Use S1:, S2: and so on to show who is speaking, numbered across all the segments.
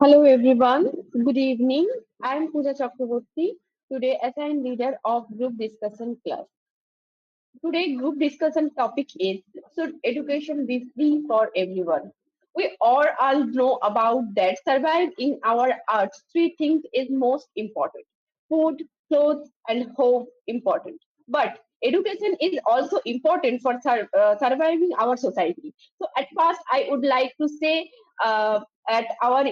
S1: Hello everyone, good evening. I am Puja Chakraborty, today assigned leader of group discussion class. Today group discussion topic is should education be free for everyone? We all know about that survive in our arts. Three things is most important. Food, clothes and hope important. But education is also important for surviving our society. So at first I would like to say at our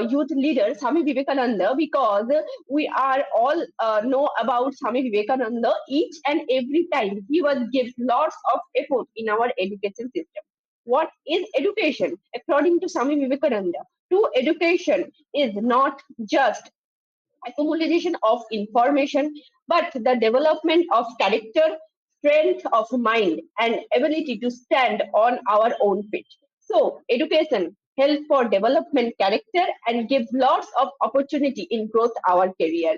S1: youth leader Swami Vivekananda because we are all know about Swami Vivekananda. Each and every time he was gives lots of effort in our education system. What is education? According to Swami Vivekananda, true education is not just accumulation of information, but the development of character, strength of mind, and ability to stand on our own feet. So, education helps for development character and gives lots of opportunity in growth our career.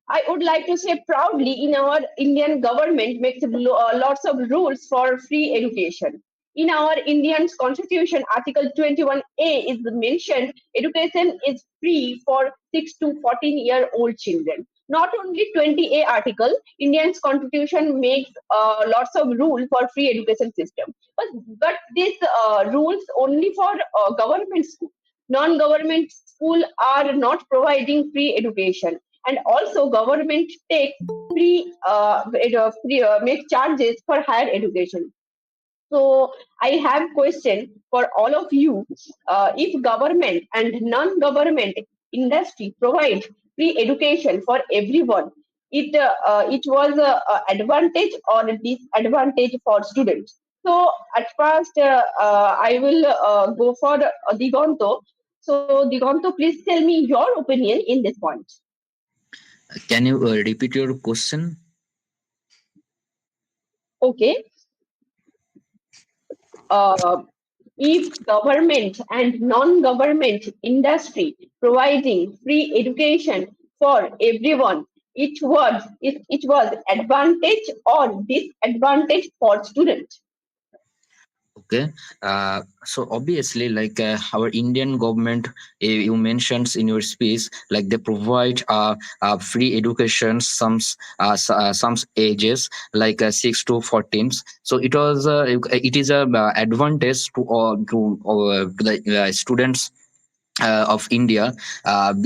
S1: I would like to say proudly in our Indian government makes lots of rules for free education. In our Indian constitution, Article 21A is mentioned education is free for 6 to 14-year-old children. Not only 20A article, Indian constitution makes lots of rule for free education system. But these rules only for government school. Non-government school are not providing free education, and also government take make charges for higher education. So I have question for all of you. If government and non-government industry provide free education for everyone, it was a advantage or a disadvantage for students. So at first I will go for Digonto. So Digonto, please tell me your opinion in this point.
S2: Can you repeat your question?
S1: Okay. uh, if government and non-government industry providing free education for everyone, it was advantage or disadvantage for students.
S2: Okay. So obviously, our Indian government, you mentioned in your speech, like they provide free education some ages like 6 to 14. So it is a advantage to the students of India,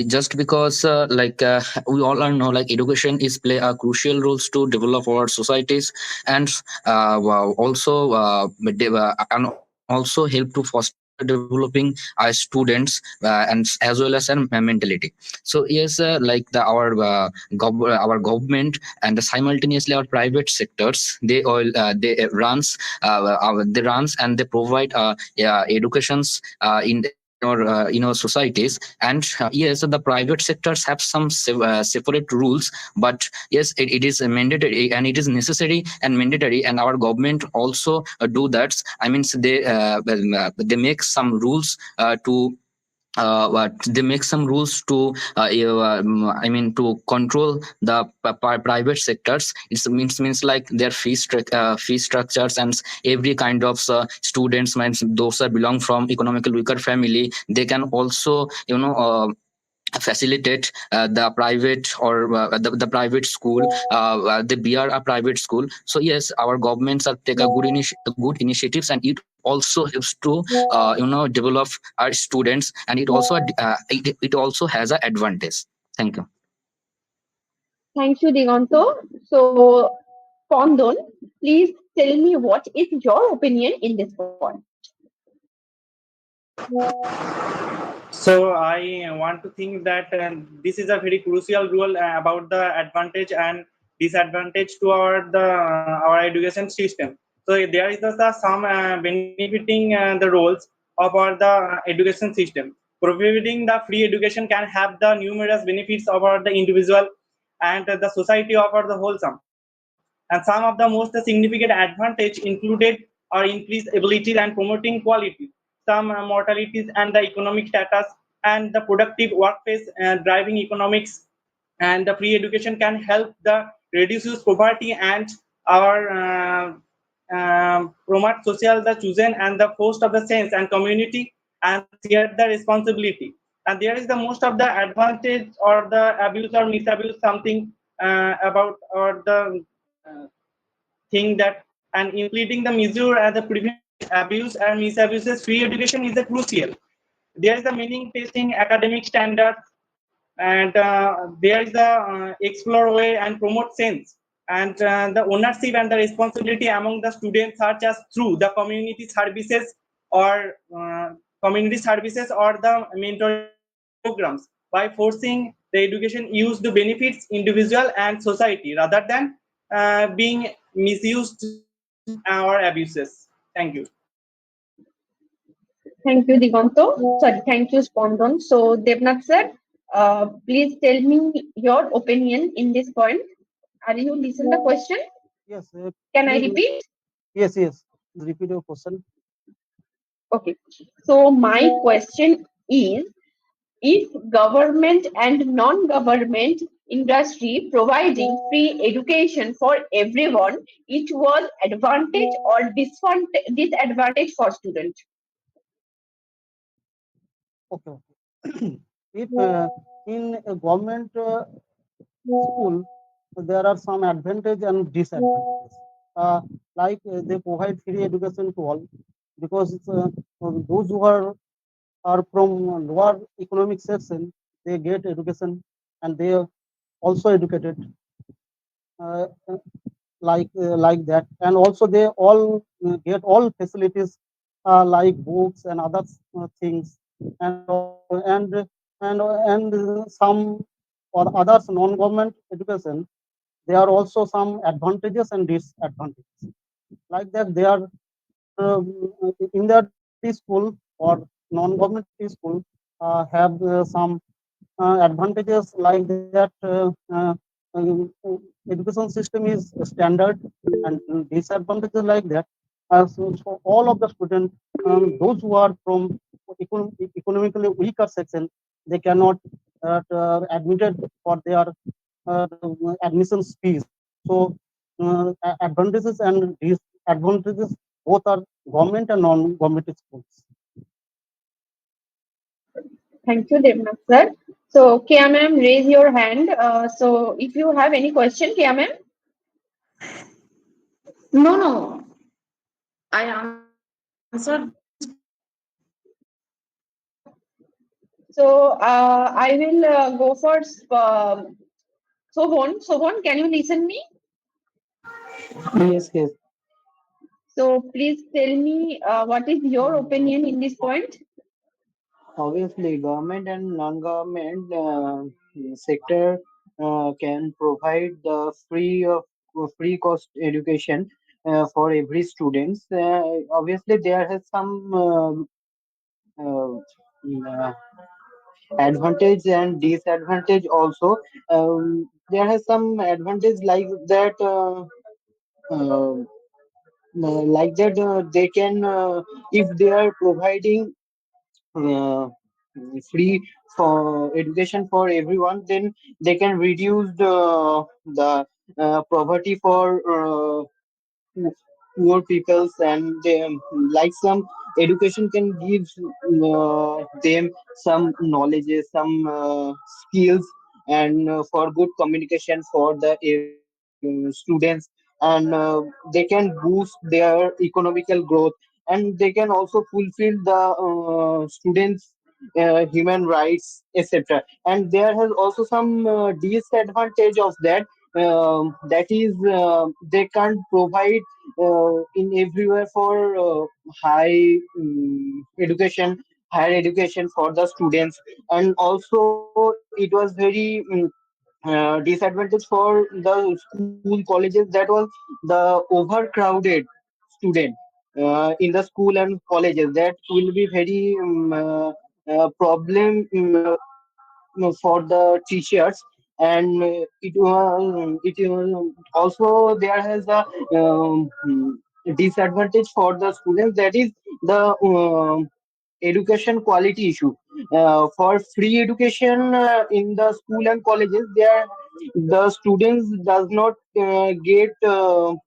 S2: just because we all are know like education is play a crucial roles to develop our societies and and also help to foster developing students and as well as an mentality. So yes, our government and simultaneously our private sectors, they runs and they provide educations in our societies. And yes, the private sectors have some separate rules, but yes, it is mandatory and it is necessary and mandatory, and our government also do that. I mean, so they make some rules to they make some rules to I mean to control the private sectors. It means like their fee structures and every kind of students, means those that belong from economically weaker family, they can also facilitate the private or the private school. They bear a private school. So yes, our governments are take a good initiatives, and it also helps to develop our students, and it also has an advantage. Thank you.
S1: Thank you, Digonto. So, Pondon, please tell me what is your opinion in this point.
S3: So I want to think that this is a very crucial rule about the advantage and disadvantage to our education system. So there is also some benefiting the roles of the education system. Providing the free education can have the numerous benefits over the individual and the society over the wholesome. And some of the most significant advantage included are increased abilities and promoting quality, some mortalities and the economic status, and the productive workplace driving economics. And the free education can help the reduces poverty and our promote social the chosen and the post of the sense and community and share the responsibility. and there is the most of the advantage or the abuse or misabuse something about or the uh, thing that and implementing the measure as a preventing abuse and misabuses free education is a crucial. There is the meaning testing academic standards, and there is the explore way and promote sense, and the ownership and the responsibility among the students such as through the or community services or the mentoring programs by forcing the education use to benefits individual and society rather than being misused or abuses. Thank you.
S1: Thank you, Diganto. Sorry, thank you, Spondan. So, Devnath sir, please tell me your opinion in this point. Are you listen the question?
S4: Yes,
S1: Can I
S4: please.
S1: repeat?
S4: Yes, yes. Repeat your question.
S1: Okay. So, my question is, if government and non-government industry providing free education for everyone, it was advantage or disadvantage for students?
S4: Okay. Okay. If in a government school, there are some advantage and disadvantages. They provide free education to all because those who are from lower economic section, they get education and they are also educated. Uh, like that, and also they all get all facilities like books and other things, and some or others non-government education, there are also some advantages and disadvantages. Like that, they are in that school or non-government school have some advantages like that. Uh, Education system is standard, and disadvantages like that. So all of the students, those who are from economically weaker section, they cannot admitted for their admissions fees. So advantages and disadvantages both are government and non-government schools.
S1: Thank you, Devnath sir. So, Kia ma'am, raise your hand. So, if you have any question, Kia ma'am.
S5: No, no. I answered this question.
S1: So, I will go for Sohon. Sohon, can you listen me?
S6: Yes, yes.
S1: So, please tell me what is your opinion in this point?
S6: Obviously, government and non-government sector can provide the free cost education for every students. Obviously, there has some uh, advantage and disadvantage also. There has some advantage uh, they can if they are providing uh, free for education for everyone, then they can reduce the poverty for poor peoples, and they, like some education can give them some knowledge, some skills, and for good communication for the students, and they can boost their economical growth, and they can also fulfill the students human rights, etc. And there has also some disadvantage of that, that is they can't provide in everywhere for education, higher education for the students. And also it was very disadvantage for the school colleges, that was the overcrowded student in the school and colleges. That will be very problem for the teachers. And also there has a disadvantage for the students, that is the education quality issue. For free education in the school and colleges, there the students does not get good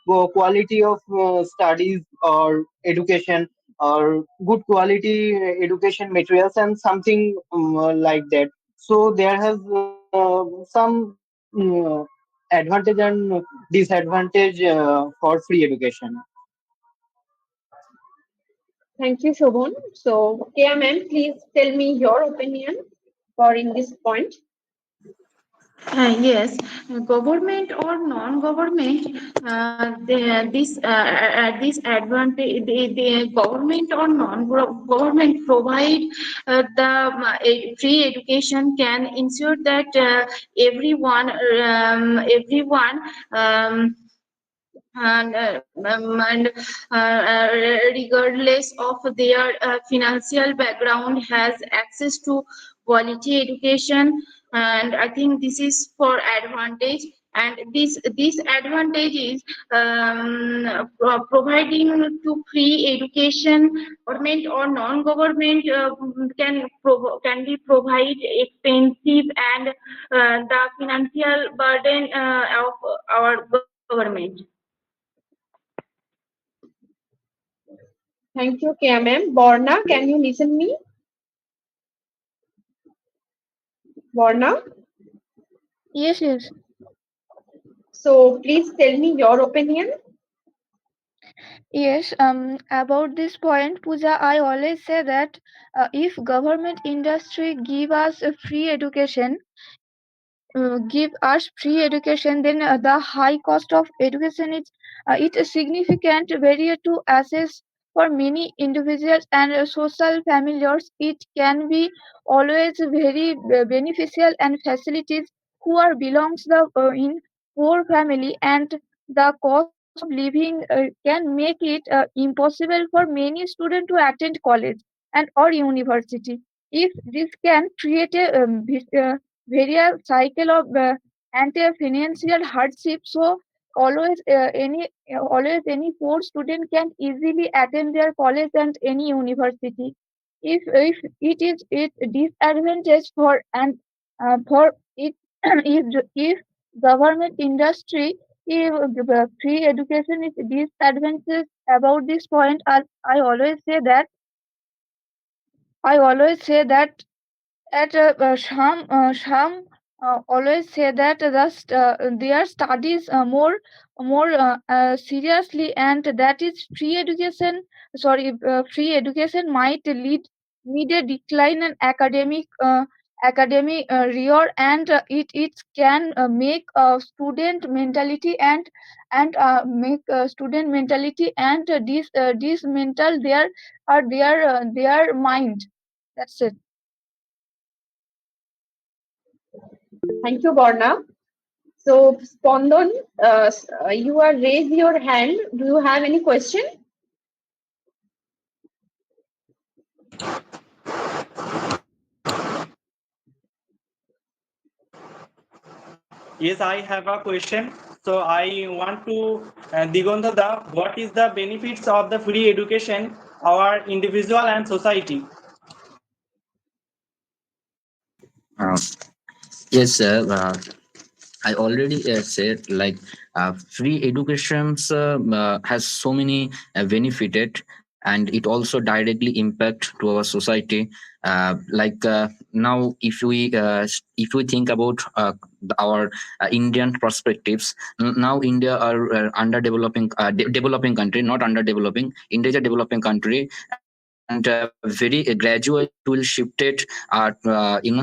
S6: quality of studies or education. or good quality education materials and something like that. So there has some advantage and disadvantage for free education.
S1: Thank you, Shobhan. So, KMM, please tell me your opinion for in this point.
S5: Yes, government or non-government, this advantage, the government or non-government provide free education can ensure that everyone and regardless of their financial background has access to quality education, and I think this is for advantage. And this advantage is providing to free education. Government or non-government can be provide expensive and the financial burden of our government.
S1: Thank you, KMM. Borna, can you listen me? Borna?
S7: Yes, yes,
S1: So, please tell me your opinion.
S7: yes. About this point, Pooja, I always say that if government industry give us free education, then the high cost of education is it a significant barrier to access for many individuals and social families. It can be always very beneficial and facilities who are belongs the in poor family, and the cost of living can make it impossible for many students to attend college and or university. If this can create a various cycle of anti-financial hardship. So always any poor student can easily attend their college and any university. If it is it disadvantage for and for it if government industry, if free education is disadvantage about this point, I always say that I always say that at Sham always say that their studies more seriously, and that is free education. Sorry, free education might lead a decline in academic rigor, and it can make student mentality and make student mentality and this mental their mind. That's it.
S1: Thank you, Borna. So, Spondan, you are raise your hand. Do you have any question?
S3: Yes, I have a question. So I want to Digantha da, what is the benefits of the free education our individual and society?
S2: Uh, yes, sir. I already said like free educations has so many benefited, and it also directly impact to our society. Now, if we think about our Indian perspectives, now India are developing country, not underdeveloping. India is a developing country, and very gradually it will shift it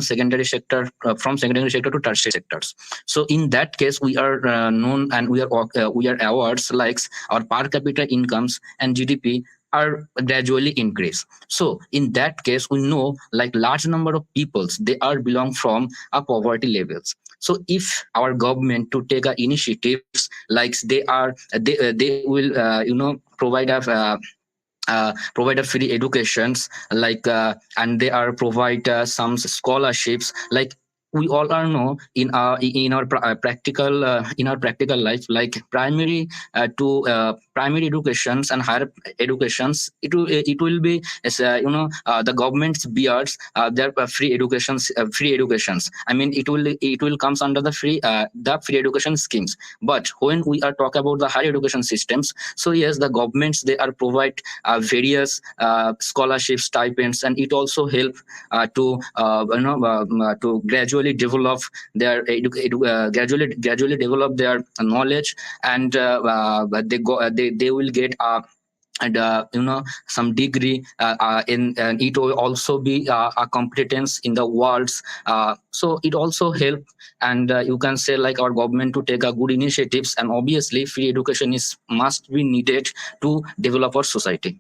S2: secondary sector from secondary sector to tertiary sectors. So in that case, we are known, and we are awards like our per capita incomes and GDP are gradually increase. So in that case, we know like large number of peoples, they are belong from a poverty levels. So if our government to take initiatives like they will provide a free educations, and they are provide some scholarships, like we all are know in our practical life, like primary to primary educations and higher educations, it will be as the government's bears their free educations. I mean, it will comes under the free education schemes. But when we are talk about the higher education systems, so yes, the governments, they are provide various scholarships, stipends, and it also help to gradually develop their gradually develop their knowledge, and they will get and some degree in, and it will also be a competence in the worlds. So it also help, and you can say like our government to take a good initiatives, and obviously free education is must be needed to develop our society.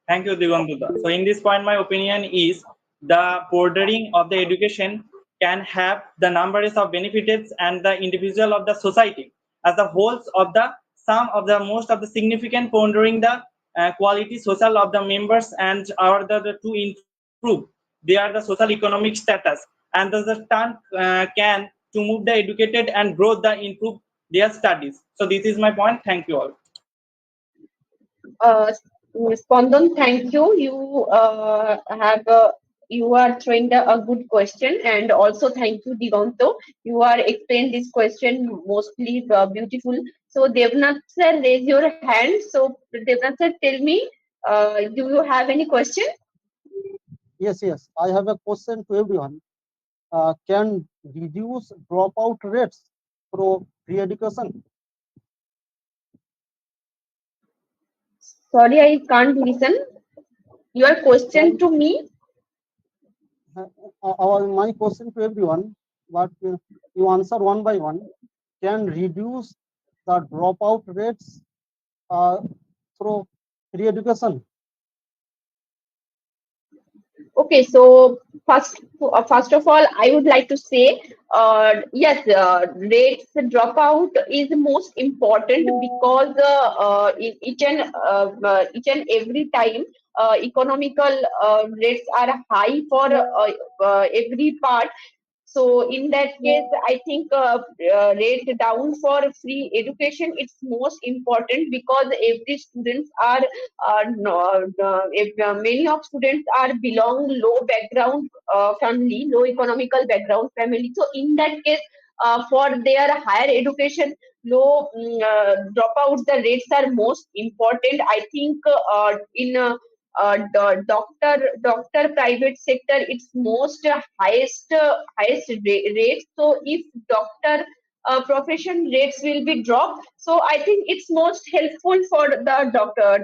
S3: Thank you, Digantuda. So in this point, my opinion is the bordering of the education can have the numbers of benefits and the individual of the society as the wholes of the some of the most of the significant pondering the quality social of the members and are to improve their the social economic status, and the turn can to move the educated and grow the improve their studies. So this is my point. Thank you all.
S1: Uh, Spandan, thank you. You are throwing a good question, and also thank you, Digonto. You are explained this question mostly beautiful. So Devnath sir, raise your hand. So Devnath sir, tell me, do you have any question?
S4: Yes, yes. I have a question to everyone. Can reduce dropout rates through free education?
S1: Sorry, I can't listen. Your question
S4: Can
S1: to me?
S4: my question to everyone, but you answer one by one. Can reduce the dropout rates through free education?
S1: Okay, so first of all, I would like to say, yes, rates dropout is most important because each and every time economical rates are high for every part. So in that case, I think rate down for free education it's most important because every students are if, many of students are belong low background family, low economical background family. So in that case, for their higher education, low dropouts, the rates are most important. I think in doctor private sector it's most rate. So if doctor profession rates will be dropped, so I think it's most helpful for the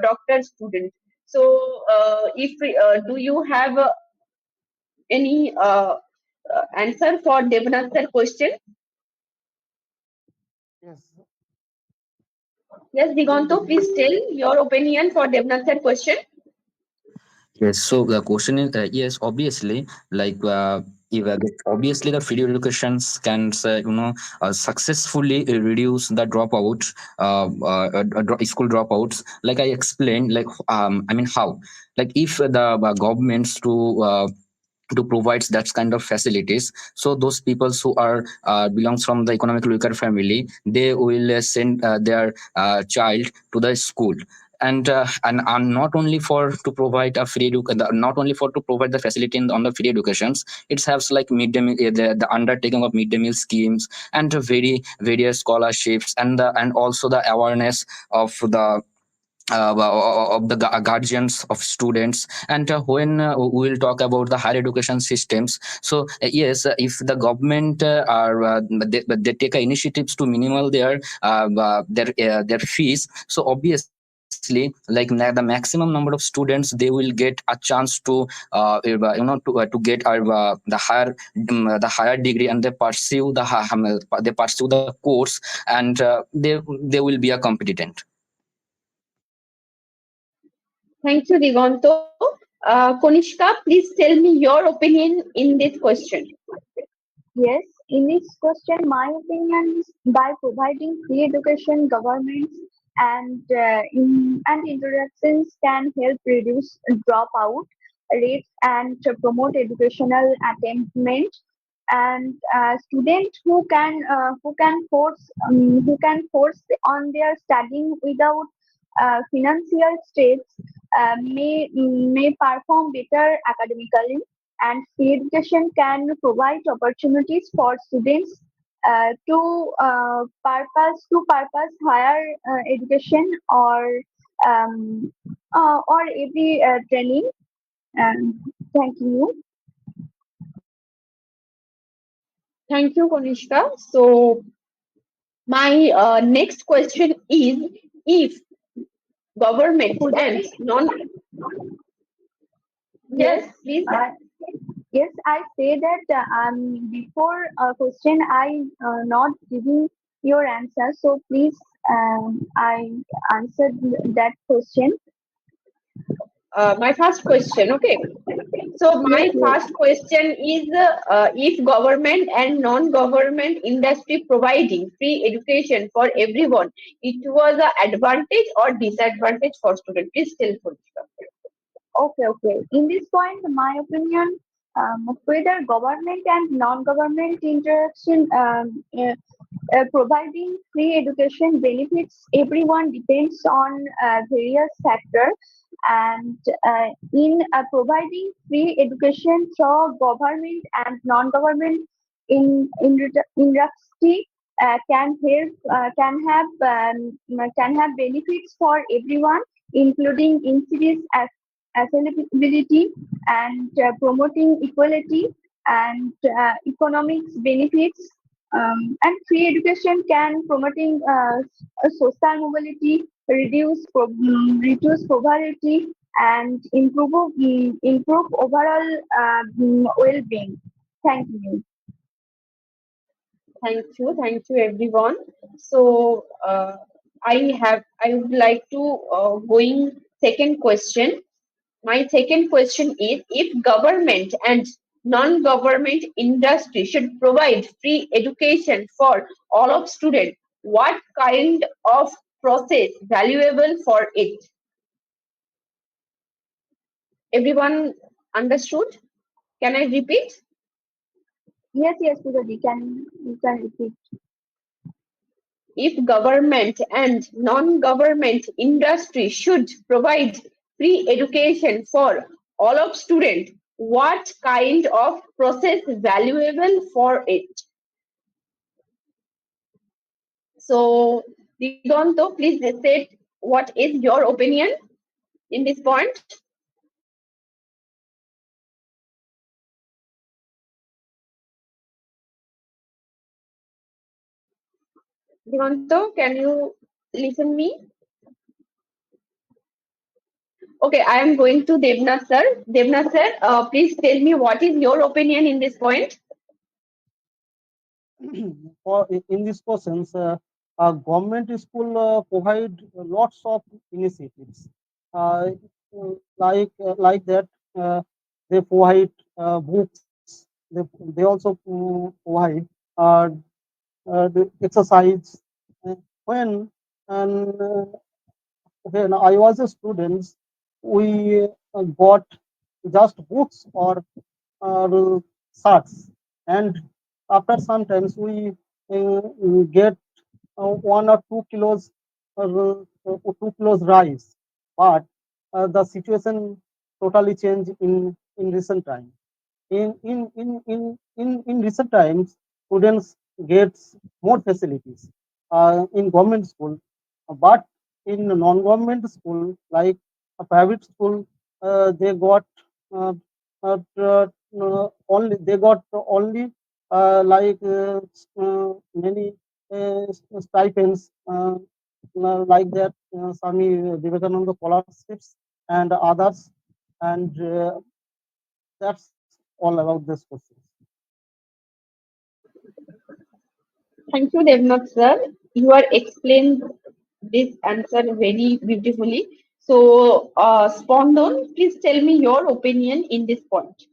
S1: doctor student. So if do you have any answer for Devnath sir question?
S4: Yes.
S1: Yes, Diganto, please tell your opinion for Devnath sir question.
S2: Yes, so the question is yes, obviously, like obviously the free educations can successfully reduce the dropout, school dropouts. Like I explained, like I mean how, like if the governments to provides that kind of facilities, so those people who are belongs from the economically weaker family, they will send their child to the school, and not only for to provide a not only for to provide the facility on the free educations, it has like midday meal, the undertaking of midday meal schemes, and very various scholarships, and also the awareness of the guardians of students. And when we will talk about the higher education systems, so yes, if the government they take initiatives to minimal their fees, so obviously like the maximum number of students, they will get a chance to to get the higher degree, and they pursue they pursue the course, and they will be a competent.
S1: Thank you, Diganto. Konishka, please tell me your opinion in this question.
S7: Yes, in this question, my opinion is by providing free education, governments and introductions can help reduce dropout. rates and to promote educational attainment. And students who can force on their studying without financial stress may perform better academically, and free education can provide opportunities for students to purpose higher education or every training. Thank you.
S1: Thank you, Konishka. So my next question is, if government and non, yes, please.
S7: Yes, I say that before a question, I not giving your answer. So please, I answered that question.
S1: My first question, okay. So
S7: Yes,
S1: my
S7: yes.
S1: first question is, if government and non-government industry providing free education for everyone, it was an advantage or disadvantage for students? Please tell Konishka.
S7: Okay, okay. In this point, my opinion, whether government and non-government interaction providing free education benefits everyone depends on various factors, and in providing free education through government and non-government industry can have benefits for everyone, including increased accessibility and promoting equality and economics benefits. And free education can promoting social mobility, reduce poverty, and improve overall well-being. Thank you.
S1: Thank you, everyone. So I would like to going second question. My second question is, if government and non-government industry should provide free education for all of students, what kind of process valuable for it? Everyone understood? Can I repeat?
S7: Yes, yes, Puja, you can repeat.
S1: If government and non-government industry should provide free education for all of students, what kind of process valuable for it? So, Digonto, please state what is your opinion in this point. Digonto, can you listen me? Okay, I am going to Devnath sir. Devnath sir, please tell me what is your opinion in this point.
S4: In these questions, government school provide lots of initiatives, uh, like that. They provide books. They also provide the exercise. When and when I was a student, we got just books or shirts, and after sometimes we get 1 or 2 kilos 2 kilos rice, but the situation totally changed in recent time. In recent times, students gets more facilities in government school, but in non-government school like a private school, they got uh, only many stipends, like that, Swami Vivekananda scholarships and others, and that's all about this question.
S1: Thank you, Devnath sir. You are explained this answer very beautifully. So, Spondon, please tell me your opinion in this point.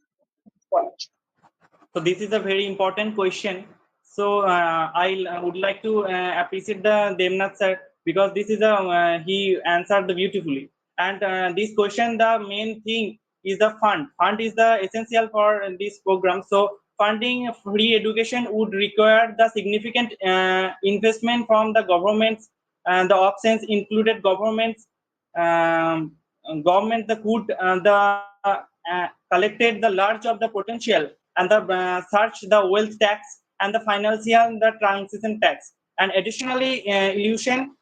S3: So this is a very important question. So I would like to appreciate the Devnath sir, because this is a he answered beautifully. And this question, the main thing is the fund. Fund is the essential for this program. So funding free education would require the significant investment from the governments, and the options included um, government the could collected the large of the potential, and the search the wealth tax and the financial the transition tax, and additionally illusion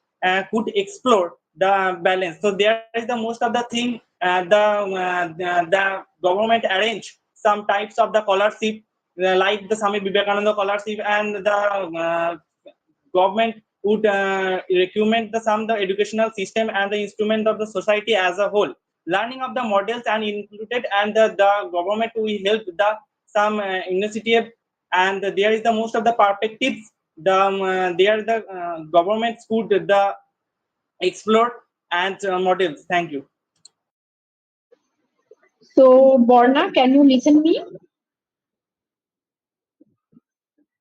S3: could explore the balance. So there is the most of the thing the government arrange some types of the scholarship, like the Swami Vivekananda scholarship, and the government would recommend the some the educational system and the instrument of the society as a whole. Learning of the models and included, and the government will help the some initiative, and there is the most of the perspectives. There the governments could the explore and models. Thank you.
S1: So, Borna, can you listen me?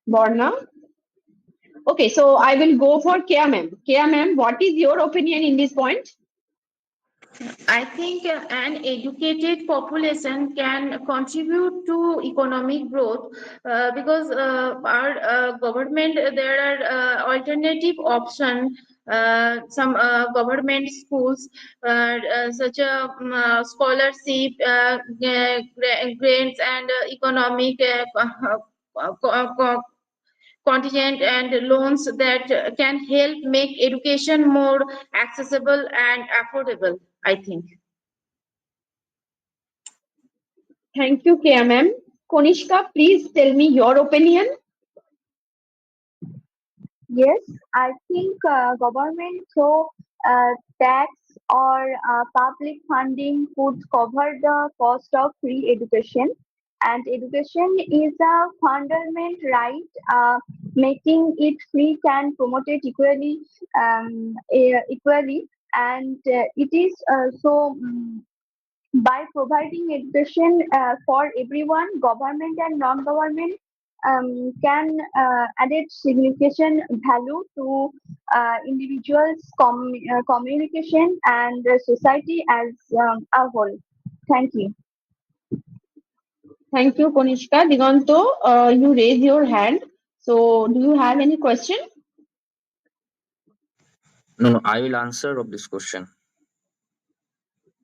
S1: Borna? Okay, so I will go for Kia ma'am. Kia ma'am, what is your opinion in this point?
S5: I think an educated population can contribute to economic growth because our government, there are alternative option. Some government schools, such a scholarship, grants, and economic contingent and loans that can help make education more accessible and affordable, I think.
S1: Thank you, Kia ma'am. Konishka, please tell me your opinion.
S7: Yes, I think government through tax or public funding could cover the cost of free education. And education is a fundamental right. Making it free can promote it equally, and it is by providing education for everyone, government and non-government can add significant value to individuals' communication and society as a whole. Thank you.
S1: Thank you, Konishka. Diganto, you raise your hand. So, do you have any question?
S2: No, no, I will answer of this question.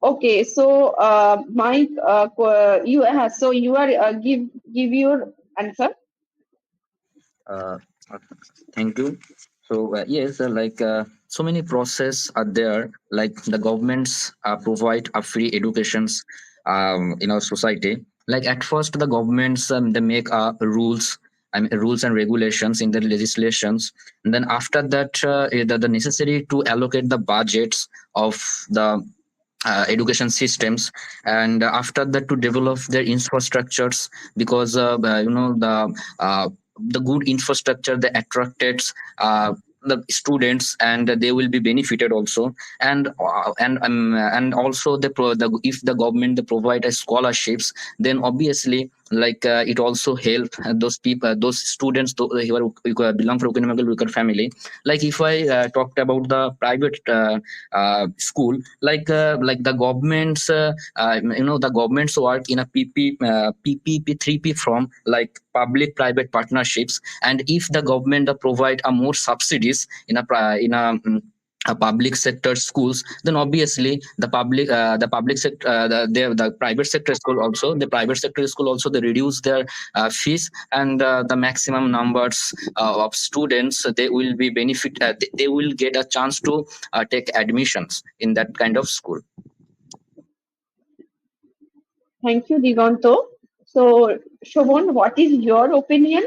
S1: Okay, so Mike, so you are give your answer.
S2: Uh, Thank you. So yes, so many process are there. Like the governments provide a free educations in our society. Like at first, the governments they make rules. I mean, rules and regulations in the legislations, and then after that, the necessary to allocate the budgets of the education systems, and after that to develop their infrastructures, because the good infrastructure they attracted the students, and they will be benefited also. And also if the government they provide a scholarships, then obviously it also help those people, those students who belong from economically weaker family. Like if I talked about the private school, like the governments the governments work in a PPP 3P from like public private partnerships. And if the government provide a more subsidies in a public sector schools, then obviously the public sector the private sector school also, the private sector school also, they reduce their fees, and the maximum numbers of students, they will be benefit they will get a chance to take admissions in that kind of school.
S1: Thank you, Diganto. So, Shobon, what is your opinion?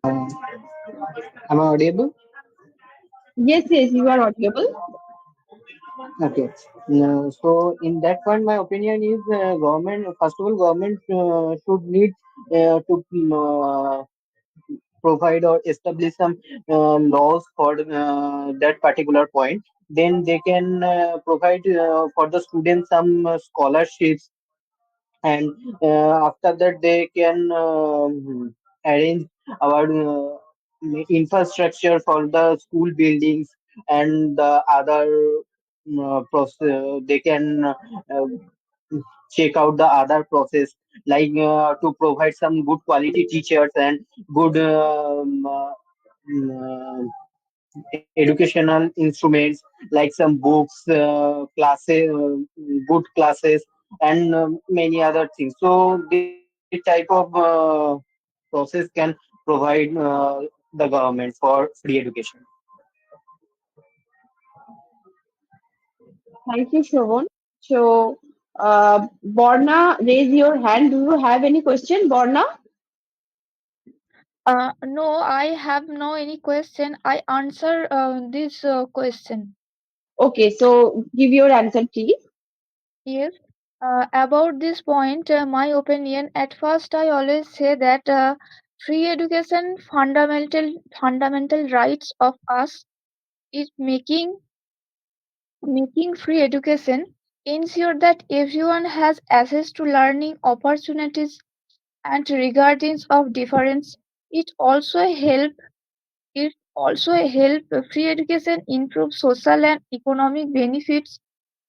S6: Am I audible?
S1: Yes, yes, you are audible.
S6: Okay. So in that point, my opinion is government. First of all, government should need to provide or establish some laws for that particular point. Then they can provide for the students some scholarships, and after that they can arrange our infrastructure for the school buildings and the other process. They can check out the other process, like to provide some good quality teachers and good educational instruments, like some books, classes, good classes, and many other things. So this type of process can provide the government for free education.
S1: Thank you, Shravan. So, Borna, raise your hand. Do you have any question, Borna?
S7: No, I have no any question. I answer this question.
S1: Okay, so give your answer, please.
S7: Yes. About this point, my opinion. At first, I always say that free education fundamental rights of us is making free education ensure that everyone has access to learning opportunities and regardless of difference. It also help free education improve social and economic benefits.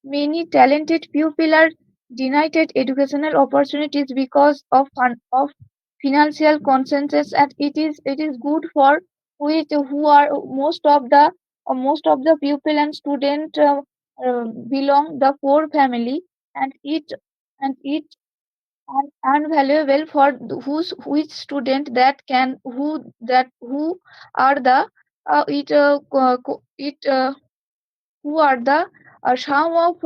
S7: Many talented pupils are denied educational opportunities because of financial consensus, and it is good for which who are most of the pupil and student belong the poor family, and it unvaluable for who's which student that can who are the it co- it who are the some of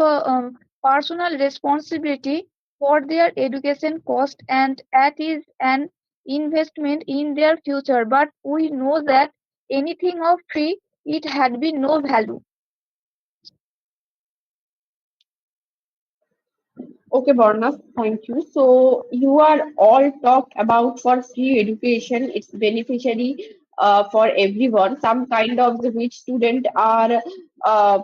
S7: personal responsibility for their education cost, and that is an investment in their future, but we know that anything of free it had been no value.
S1: Okay, Borna, thank you. So, you are all talked about for free education. It's beneficiary for everyone. Some kind of the which student are uh,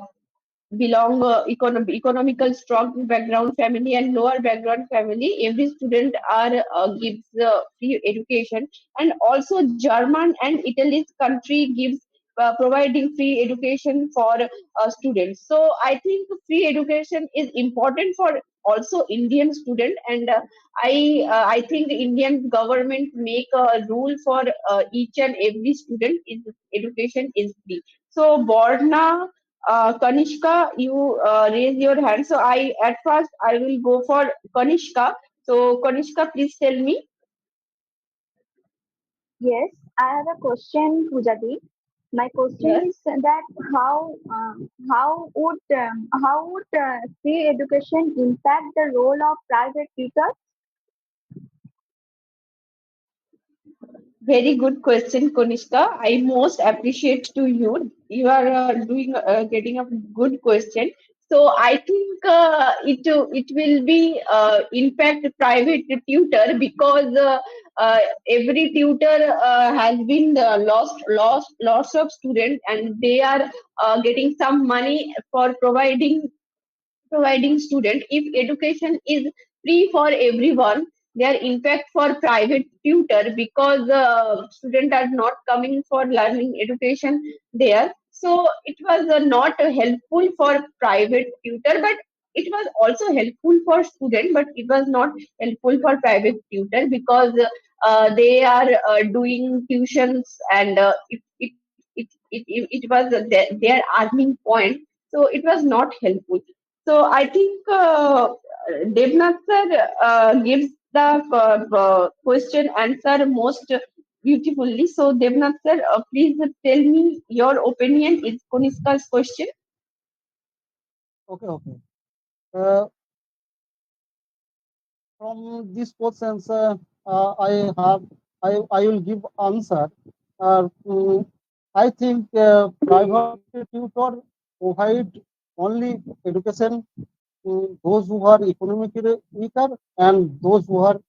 S1: belong economical strong background family and lower background family. Every student are gives free education, and also German and Italy's country gives providing free education for students. So I think free education is important for also Indian student, and I think Indian government make a rule for each and every student is education is free. So Borna, Kanishka, you raise your hand. So I at first I will go for Kanishka. So Kanishka, please tell me.
S8: Yes, I have a question, Pujati. My question
S1: Yes.
S8: is that how would free education impact the role of private tutors?
S1: Very good question, Konishka. I most appreciate to you. You are doing getting a good question. So I think it will be impact private tutor because every tutor has been lost of students, and they are getting some money for providing student. If education is free for everyone, their impact for private tutor because students are not coming for learning education there. So it was not helpful for private tutor, but it was also helpful for student, but it was not helpful for private tutor because they are doing tuitions, and it was their earning point. So it was not helpful. So I think Devnath sir gives the question answer most beautifully. So Devnath sir, please tell me your opinion is Konishka's question.
S4: Okay, okay. Uh, from these questions, I will give answer. Mm, I think private tutor provide only education those who are economically weaker and those who are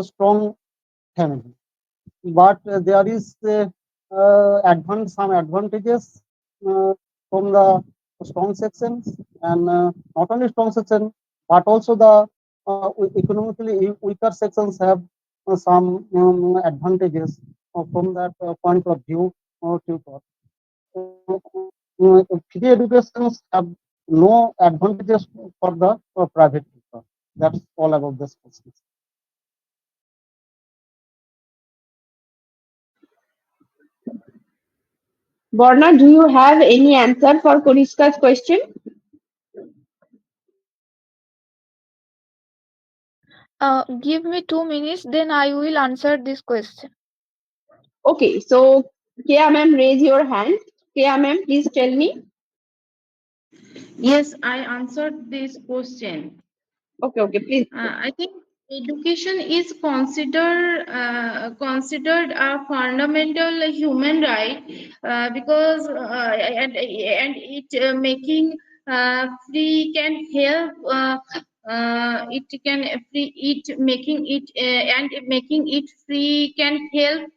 S4: strong family. But there is some advantages from the strong sections, and not only strong section, but also the economically weaker sections have some advantages from that point of view. Tutor. Free educations have no advantages for the private sector. That's all about this question.
S1: Borna, do you have any answer for Konishka's question?
S7: Give me 2 minutes, then I will answer this question.
S1: Okay, so Kia ma'am, raise your hand. Kia ma'am, please tell me.
S5: Yes, I answered this question.
S1: Okay, please.
S5: I think education is considered a fundamental human right because and it making free can help it can free it making it and making it free can help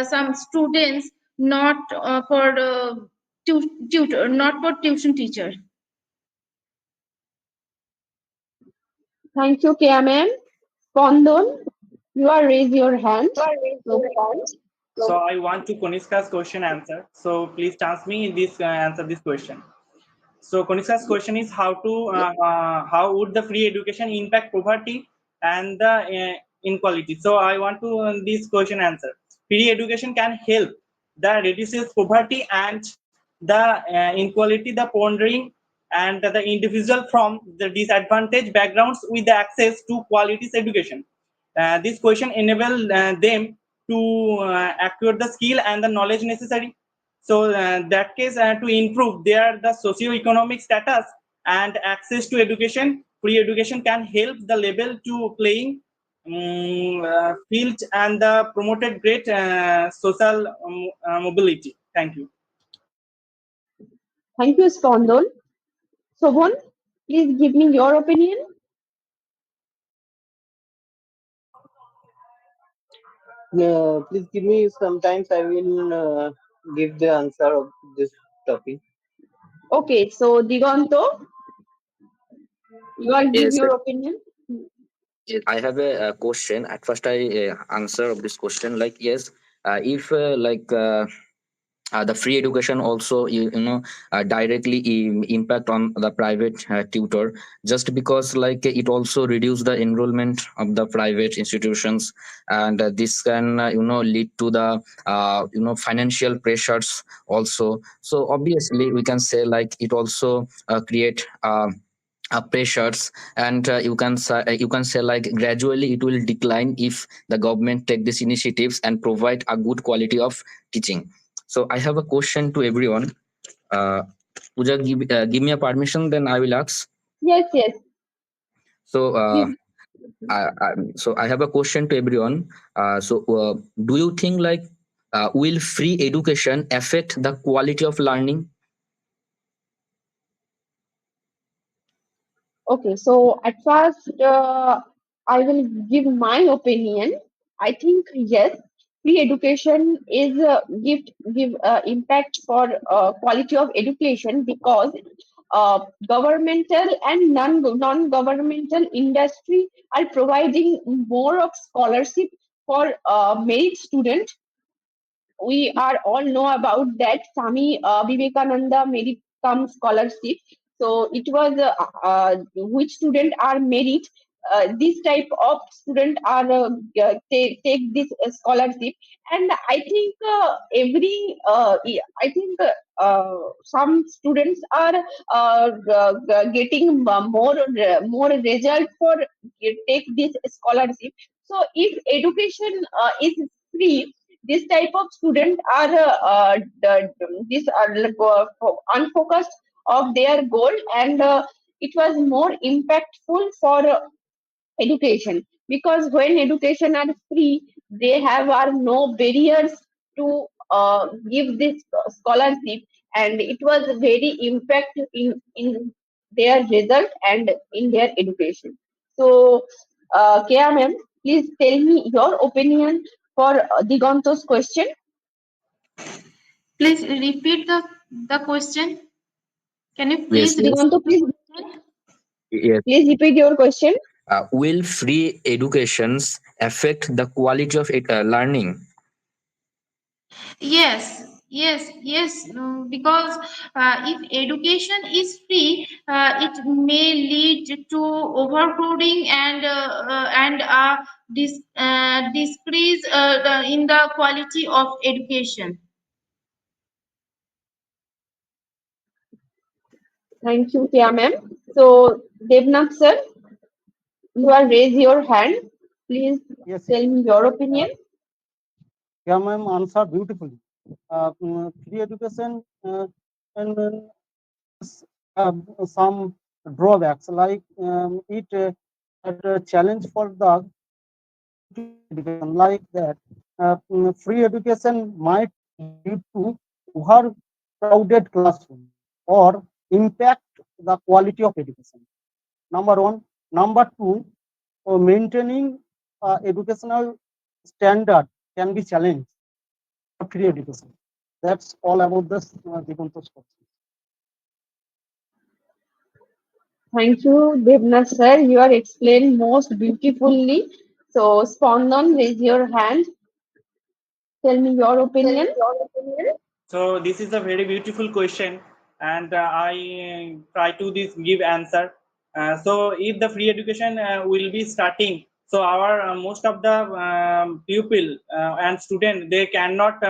S5: some students not for tutor not for tuition teacher.
S1: Thank you, Kia ma'am. Spondon, you are raise your hand. So,
S3: So I want to Konishka's question answer. So please chance me this answer this question. So Konishka's question is how would the free education impact poverty and the inequality? So I want to this question answer. Free education can help the reduces poverty and the inequality, the pondering and the individual from the disadvantaged backgrounds with the access to quality education. This question enable them to acquire the skill and the knowledge necessary. So that case to improve their the socio-economic status and access to education, free education can help the level to playing field and the promoted great social mobility. Thank you.
S1: thank you, Spondon. Shobhon, please give me your opinion.
S6: Please give me some time. I will give the answer of this topic.
S1: Okay, so Diganto, you are give
S2: Yes,
S1: your opinion.
S2: yes, I have a question. At first, I answer of this question like yes, if the free education also directly impact on the private tutor, just because like it also reduce the enrollment of the private institutions, and this can lead to the financial pressures also. So obviously we can say like it also create pressures, and you can say like gradually it will decline if the government take these initiatives and provide a good quality of teaching. So I have a question to everyone. uh, Puja, give me a permission, then I will ask.
S1: Yes, yes.
S2: So
S1: Please.
S2: I have a question to everyone. Do you think like will free education affect the quality of learning?
S1: Okay, so at first, I will give my opinion. I think yes, free education is give impact for quality of education because governmental and non-governmental industry are providing more of scholarship for merit student. We are all know about that Swami Vivekananda merit come scholarship. So it was which student are merit. This type of student are take this scholarship, and I think I think some students are getting more result for take this scholarship. So if education is free, this type of student are these are like, unfocused of their goal, and it was more impactful for education because when education are free, they have are no barriers to give this scholarship, and it was very impact in their result and in their education. So Kea ma'am, please tell me your opinion for Diganto's question.
S5: Please repeat the question. Can you
S2: Yes,
S5: please
S2: yes,
S1: Diganto,
S5: repeat the
S1: please
S5: question?
S2: yes.
S1: please repeat your question.
S2: Will free educations affect the quality of learning?
S5: Yes, Yes, yes, because if education is free, it may lead to overcrowding and decrease in the quality of education.
S1: Thank you, Tia ma'am. So, Devnath sir, you are raise your hand. Please
S4: Yes,
S1: tell me your
S4: uh,
S1: opinion.
S4: yeah, ma'am, answered beautifully. Free education and some drawbacks like it had a challenge for the quality of education like that. Free education might lead to overcrowded classroom or impact the quality of education. Number one. Number two, maintaining educational standard can be challenged for free education. That's all about this Digonto's question.
S1: Thank you, Devnath sir. You are explained most beautifully. So, Spandan, raise your hand. Tell me your opinion.
S3: So this is a very beautiful question, and I try to this give answer. So if the free education will be starting, so our most of the pupil and student, they cannot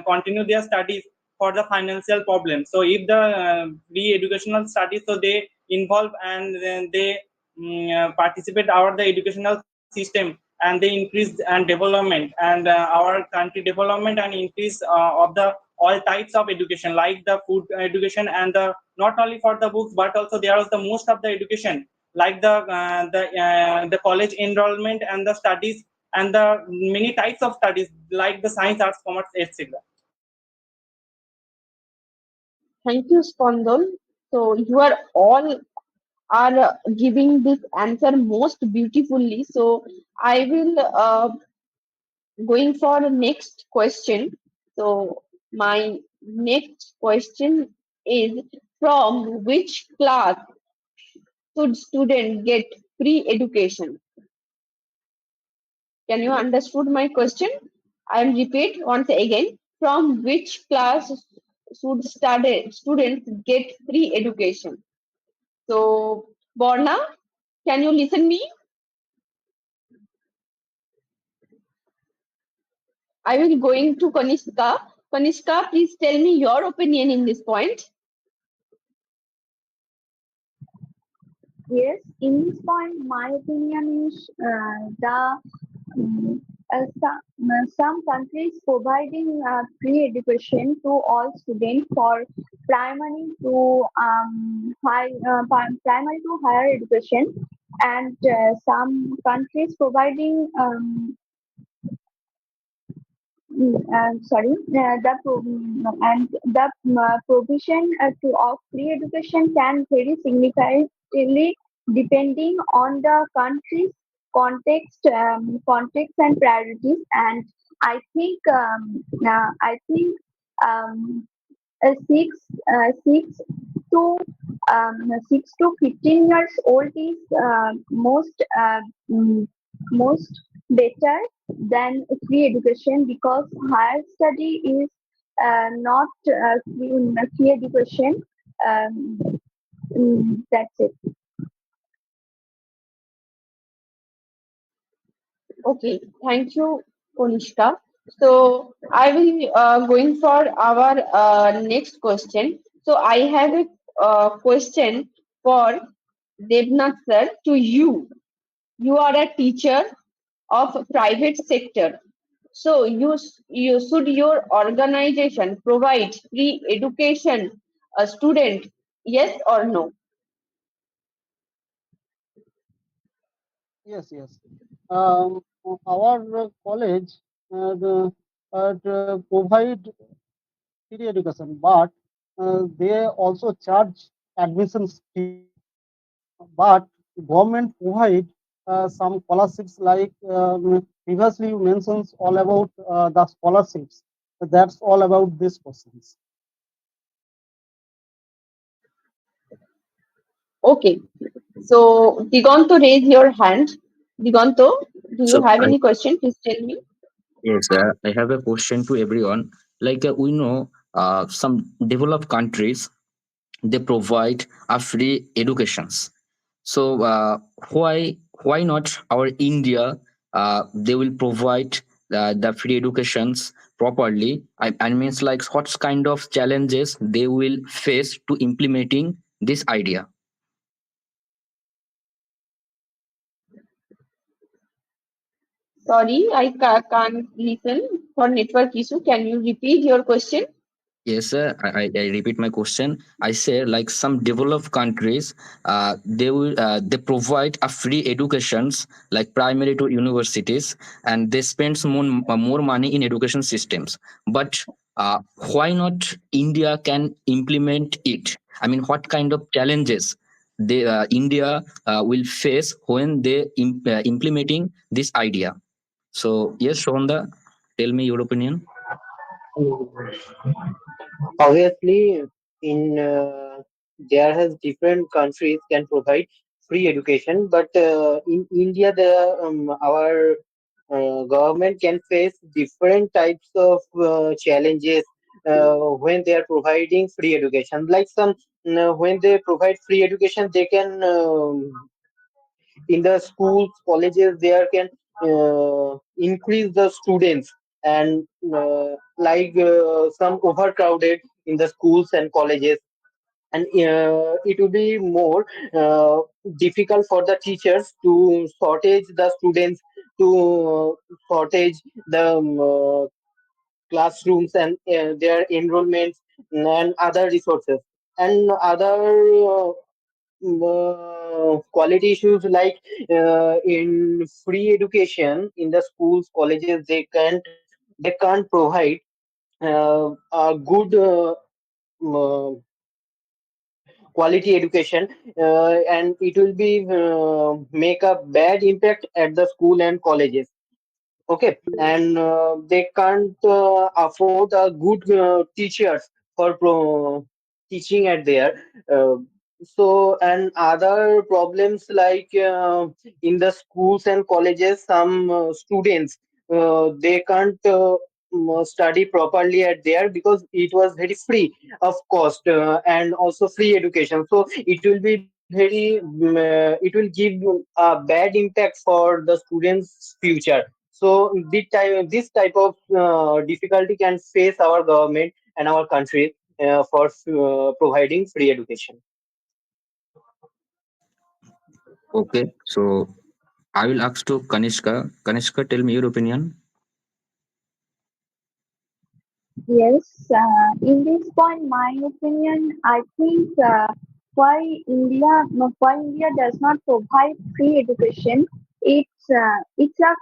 S3: continue their studies for the financial problem. So if the free educational studies, so they involve and then they participate our the educational system, and they increase and development and our country development and increase of the all types of education like the food education and the not only for the books but also there is the most of the education like the college enrollment and the studies and the many types of studies like the science, arts, commerce, etc.
S1: Thank you, Spandan. So, you are all are giving this answer most beautifully. So, I will going for the next question. So, my next question is from which class should student get free education? Can you understood my question? I will repeat once again. From which class should students get free education? So, Borna, can you listen me? I will going to Kanishka. Kanishka, please tell me your opinion in this point.
S8: Yes, in this point, my opinion is um, some countries providing free education to all students for primary to higher education, and some countries providing sorry, and the provision of free education can vary significantly depending on the country's context and priorities. And I think um, uh, six, uh, six to 6 to 15 years old is most better than free education because higher study is not free education. Um, that's it.
S1: Okay, thank you, Konishka. So I will going for our next question. So I have a question for Devnath sir to you. You are a teacher of private sector. So you should your organization provide free education a student? Yes or no?
S4: Yes, yes. Our college provide free education, but they also charge admission fee. But government provide some scholarships like previously you mentioned all about the scholarships. That's all about these questions.
S1: Okay. So Digonto, raise your hand. Digonto, do you
S2: So
S1: have any question? Please tell me.
S2: yes, I have a question to everyone. Like we know some developed countries, they provide a free educations. So why not our India? They will provide the free educations properly. I means like what kind of challenges they will face to implementing this idea.
S1: Sorry, can't listen for network issue. Can you repeat your question?
S2: Yes, sir. I repeat my question. I say like some developed countries, they provide a free educations like primary to universities, and they spend more money in education systems. But why not India can implement it? I mean, what kind of challenges India will face when they implementing this idea? So yes, Shonda, tell me your opinion.
S6: Obviously, in there has different countries can provide free education, but in India, our government can face different types of challenges when they are providing free education. Like when they provide free education, they can in the schools, colleges, there can increase the students and some overcrowded in the schools and colleges, and it will be more uh, difficult for the teachers to shortage the students, to shortage the classrooms and their enrollments and other resources and other quality issues like in free education in the schools, colleges, they can't provide a good quality education, and it will be make a bad impact at the school and colleges. Okay, and they can't afford a good teachers for teaching at there. So and other problems like in the schools and colleges, some students they can't study properly at there because it was very free of cost and also free education, so it will be very it will give a bad impact for the students future. So this type of difficulty can face our government and our country for providing free education.
S2: Okay, so I will ask to Kanishka. Kanishka, tell me your opinion.
S8: Yes, in this point, my opinion, I think why India does not provide free education. It's a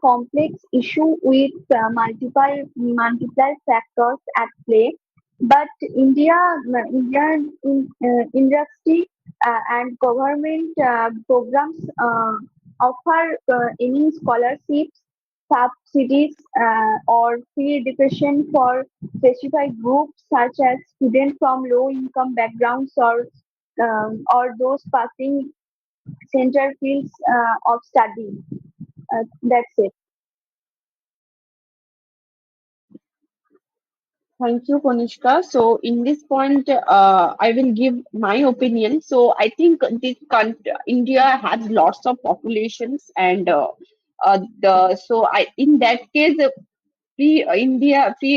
S8: complex issue with multiple factors at play. But Indian industry and government programs offer any scholarships, subsidies, or free education for specified groups such as students from low income backgrounds or those passing center fields of study. That's it.
S1: Thank you, Konishka. So, in this point, I will give my opinion. So, I think India has lots of populations, and in that case, free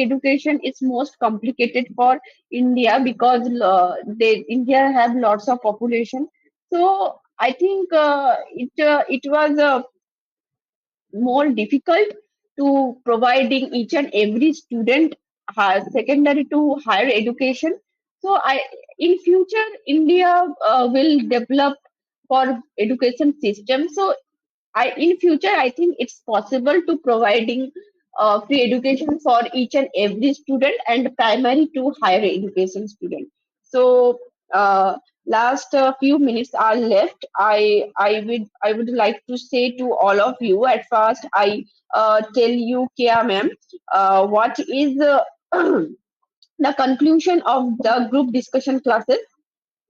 S1: education is most complicated for India because India have lots of population. So, I think it was more difficult to providing each and every student secondary to higher education. So in future India will develop for education system. So in future, I think it's possible to providing free education for each and every student and primary to higher education student. So last few minutes are left. I would like to say to all of you. At first, I tell you, Kia ma'am, what is the conclusion of the group discussion classes?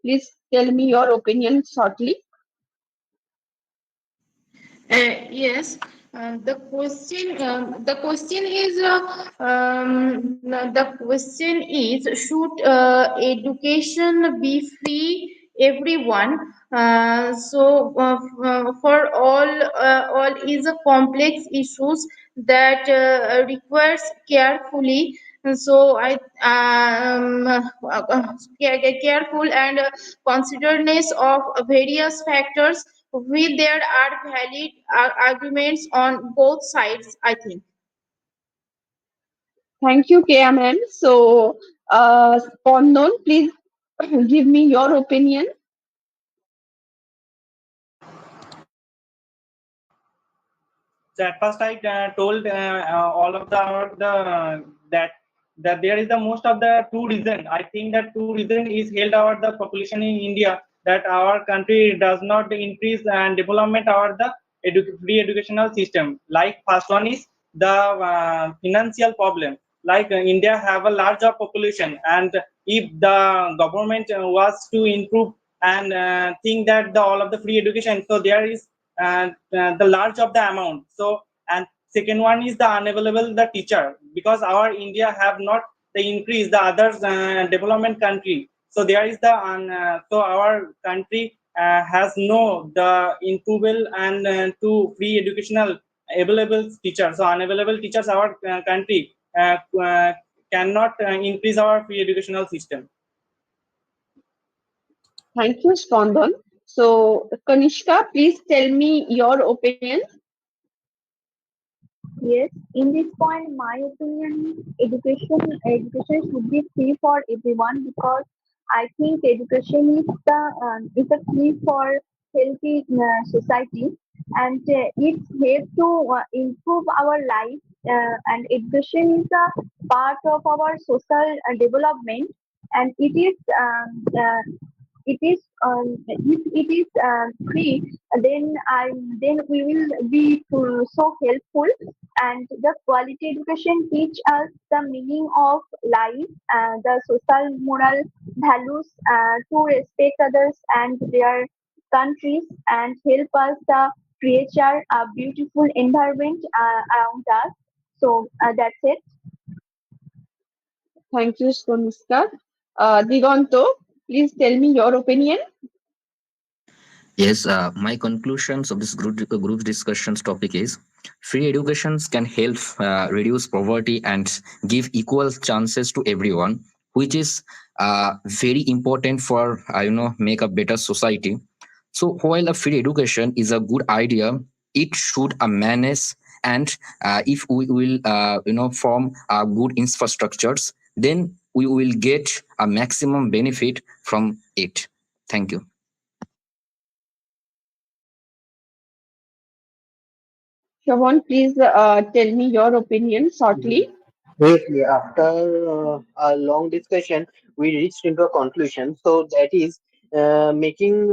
S1: Please tell me your opinion shortly.
S5: Yes. The question is, should education be free everyone? For all is a complex issues that requires carefully. So I careful and considerateness of various factors. With there are valid arguments on both sides, I think.
S1: Thank you, KMM. So, Spondan, please give me your opinion.
S3: So at first I told all of the our the that there is the most of the two reason. I think that two reason is held our the population in India, that our country does not increase and development our the free educational system. Like first one is the financial problem. Like India have a larger population, and if the government was to improve and think that the all of the free education, so there is the large of the amount. So, and second one is the unavailable the teacher, because our India have not the increase the others development country. So there is the so our country has no the improvable and to free educational available teachers. So unavailable teachers our country cannot increase our free educational system.
S1: Thank you, Spondan. So, Kanishka, please tell me your opinion.
S8: Yes, in this point, my opinion, education should be free for everyone because I think education is a key for healthy society, and it helps to improve our life. And education is a part of our social development, and it is if it is free, then we will be so helpful. And the quality education teach us the meaning of life, the social moral values, to respect others and their countries, and help us create a beautiful environment around us. So that's it.
S1: Thank you, Kanishka. Digonto, please tell me your opinion.
S2: Yes, my conclusions of this group discussions topic is free educations can help reduce poverty and give equal chances to everyone, which is very important for make a better society. So while a free education is a good idea, it should manage, and if we will form good infrastructures, then we will get a maximum benefit from it. Thank you.
S1: Shavon, please tell me your opinion shortly.
S6: Yes, after a long discussion, we reached into a conclusion. So that is making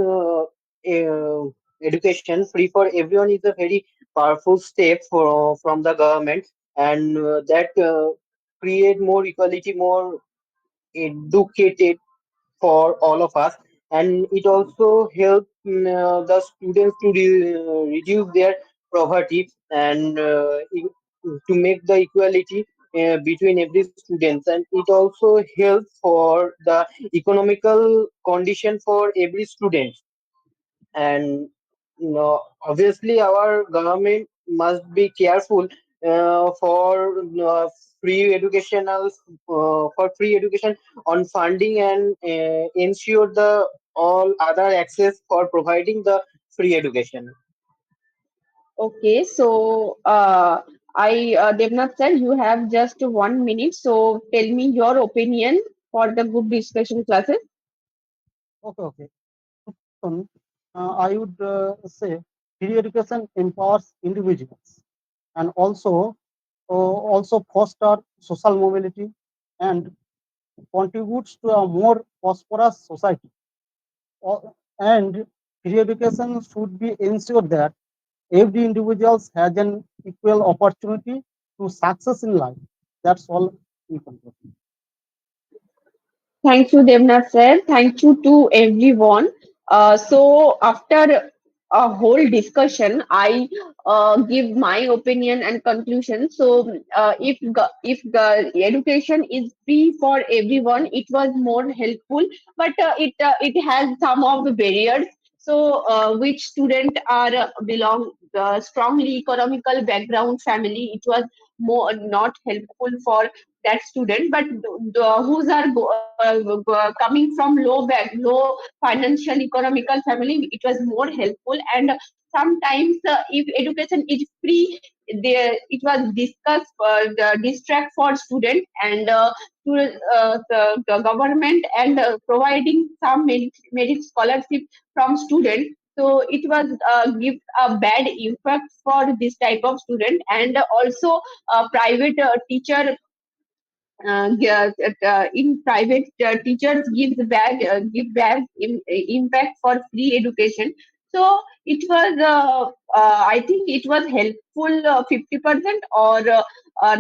S6: education free for everyone is a very powerful step from the government, and that create more equality, more educated for all of us, and it also helps the students to reduce their poverty, and to make the equality between every students, and it also helps for the economical condition for every student. And obviously our government must be careful for free educational for free education on funding, and ensure the all other access for providing the free education.
S1: Okay, so Devnath sir, you have just 1 minute. So tell me your opinion for the group discussion classes.
S4: Okay. So, I would say free education empowers individuals and also foster social mobility and contributes to a more prosperous society. And free education should be ensured that every individual has an equal opportunity to success in life. That's all in conclusion.
S1: Thank you, Devnath sir. Thank you to everyone. So after a whole discussion, I give my opinion and conclusion. So, if the education is free for everyone, it was more helpful. But it has some of the barriers. So, which student are belong strongly economical background family, it was more not helpful for that student. But whose are coming from low financial economical family, it was more helpful. And sometimes if education is free, there it was discussed the distract for student, and the government and providing some merit scholarship from student. So it was give a bad impact for this type of student. And also private teacher in private teachers give bad impact for free education. So it was I think it was helpful 50% or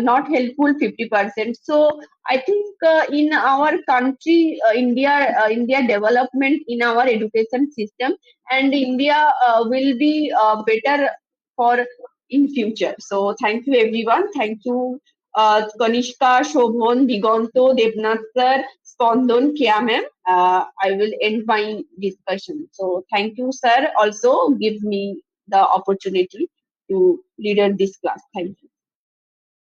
S1: not helpful 50%. So I think in our country, India development in our education system, and India will be better for in future. So thank you everyone. Thank you Kanishka, Shobhon, Digonto, Devnath sir, Spondon, Kia ma'am. I will end my discussion. So thank you, sir. Also give me the opportunity to lead this class. Thank you.